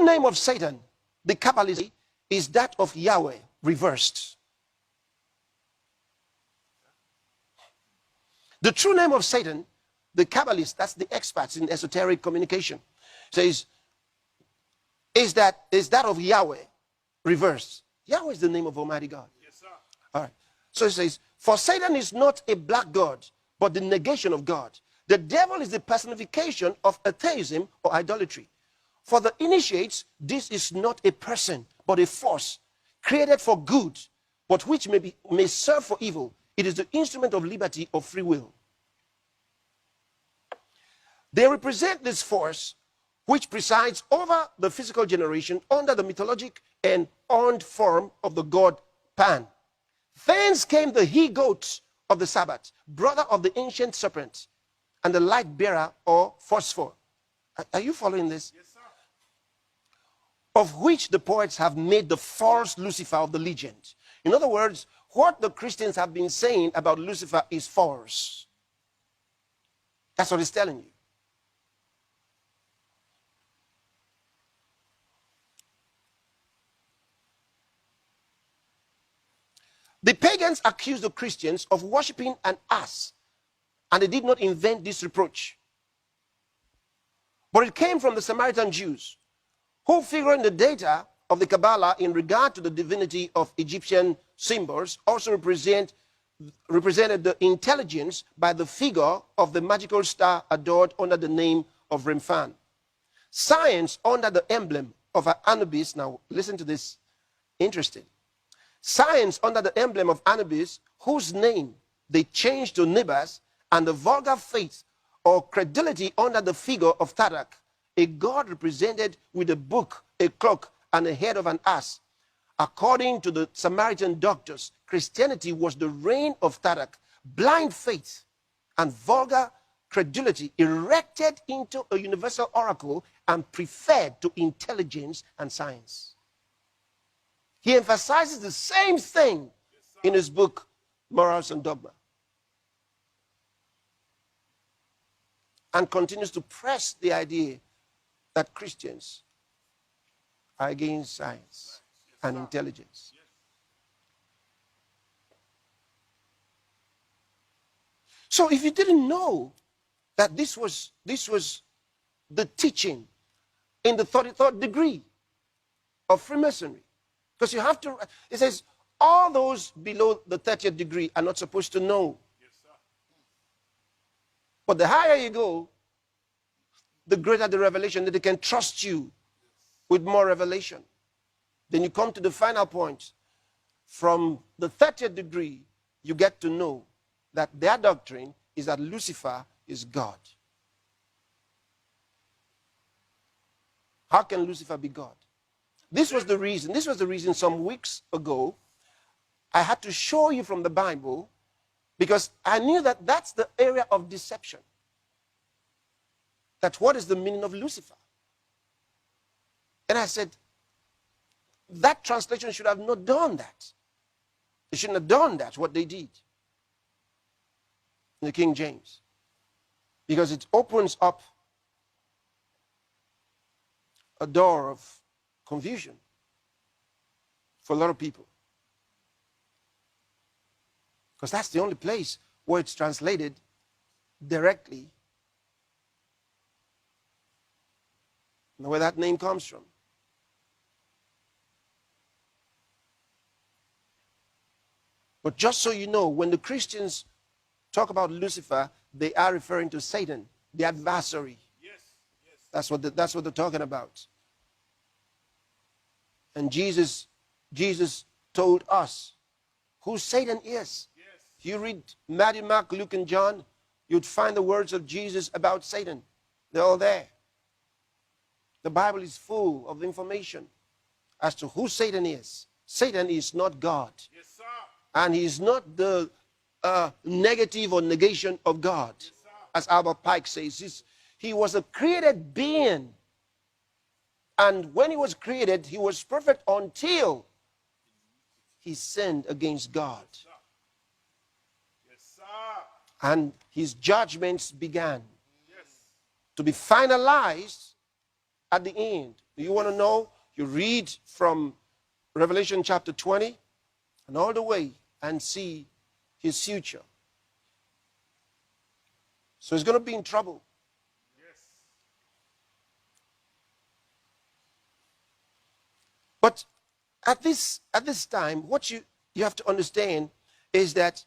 true name of Satan, the Kabbalists, is that of Yahweh reversed. The true name of Satan, the Kabbalists, that's the experts in esoteric communication, says is that of Yahweh reversed. Yahweh is the name of Almighty God. Yes, sir. All right. So it says, for Satan is not a black god, but the negation of God. The devil is the personification of atheism or idolatry. For the initiates, this is not a person, but a force, created for good, but which may serve for evil. It is the instrument of liberty or free will. They represent this force which presides over the physical generation under the mythologic and horned form of the god Pan. Thence came the he-goat of the Sabbath, brother of the ancient serpent, and the light bearer or phosphor. Are you following this? Yes, sir. Of which the poets have made the false Lucifer of the legend. In other words, what the Christians have been saying about Lucifer is false. That's what it's telling you. The pagans accused the Christians of worshiping an ass, and they did not invent this reproach. But it came from the Samaritan Jews, who figure in the data of the Kabbalah in regard to the divinity of Egyptian symbols, also represented the intelligence by the figure of the magical star adored under the name of Remphan. Science under the emblem of Anubis. Now listen to this, interesting. Science under the emblem of Anubis, whose name they changed to Nibas, and the vulgar faith or credulity under the figure of Tadak, a god represented with a book, a cloak, and a head of an ass. According to the Samaritan doctors, Christianity was the reign of Tadak, blind faith and vulgar credulity erected into a universal oracle and preferred to intelligence and science. He emphasizes the same thing in his book, Morals and Dogma. And continues to press the idea that Christians are against science and intelligence. So if you didn't know that this was the teaching in the 33rd degree of Freemasonry, because you have to, it says, all those below the 30th degree are not supposed to know. Yes, sir. But the higher you go, the greater the revelation, that they can trust you with more revelation. Then you come to the final point. From the 30th degree, you get to know that their doctrine is that Lucifer is God. How can Lucifer be God? This was the reason some weeks ago I had to show you from the Bible, because I knew that that's the area of deception. That what is the meaning of Lucifer? And I said, that translation should have not done that. They shouldn't have done that, what they did in the King James. Because it opens up a door of confusion for a lot of people. Because that's the only place where it's translated directly and where that name comes from. But just so you know, when the Christians talk about Lucifer, they are referring to Satan, the adversary. Yes, yes. That's what they're talking about. And Jesus told us who Satan is. Yes. If you read Matthew, Mark, Luke, and John, you'd find the words of Jesus about Satan. They're all there. The Bible is full of information as to who Satan is. Satan is not God. Yes, sir. And he is not the negative or negation of God. Yes, sir. As Albert Pike says. He was a created being. And when he was created, he was perfect until he sinned against God. Yes, sir. And his judgments began Yes. to be finalized at the end You want to know? You read from Revelation chapter 20 and all the way and see his future. So he's going to be in trouble. Yes. But at this time, what you have to understand is that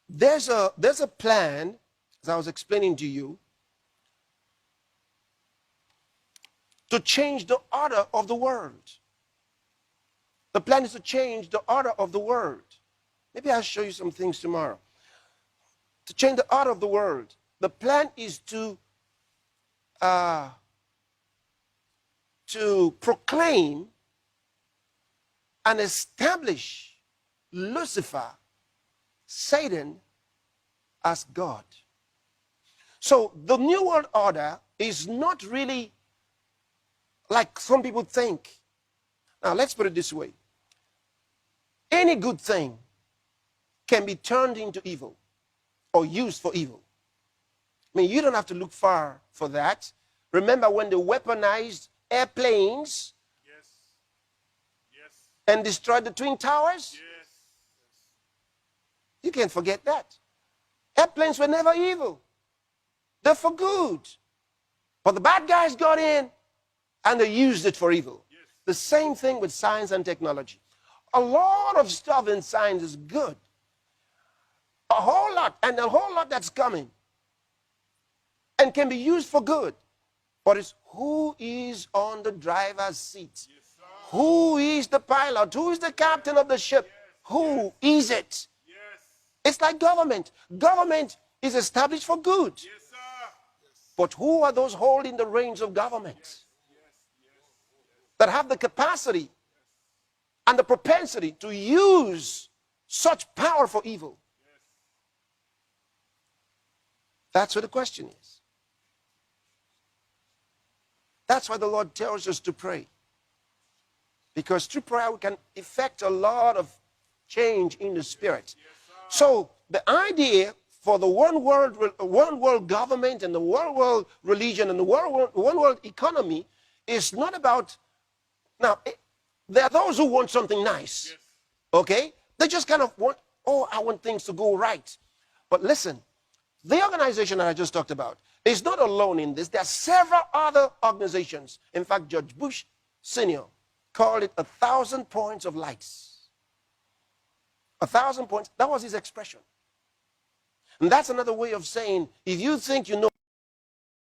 there's a plan, as I was explaining to you, to change the order of the world. The plan is to change the order of the world. Maybe I'll show you some things tomorrow. To change the order of the world. The plan is to proclaim and establish Lucifer, Satan, as God. So the New World Order is not really like some people think. Now let's put it this way. Any good thing can be turned into evil or used for evil. I mean, you don't have to look far for that. Remember when they weaponized airplanes Yes. Yes. and destroyed the Twin Towers? Yes. You can't forget that. Airplanes were never evil. They're for good. But the bad guys got in and they used it for evil. Yes. The same thing with science and technology. A lot of stuff in science is good. A whole lot, and a whole lot that's coming. And can be used for good. But it's who is on the driver's seat? Yes, sir. Who is the pilot? Who is the captain of the ship? Who is it? Yes. It's like government. Government is established for good. Yes, sir. But who are those holding the reins of government? That have the capacity and the propensity to use such power for evil? That's what the question is. That's why the Lord tells us to pray. Because through prayer we can effect a lot of change in the spirit. So the idea for the one world government and the one world religion and the one world economy is not about, now there are those who want something nice. Yes. Okay? They just kind of want, oh, I want things to go right. But listen, the organization that I just talked about is not alone in this. There are several other organizations. In fact, George Bush Sr. called it 1,000 points of lights. 1,000 points. That was his expression. And that's another way of saying, if you think you know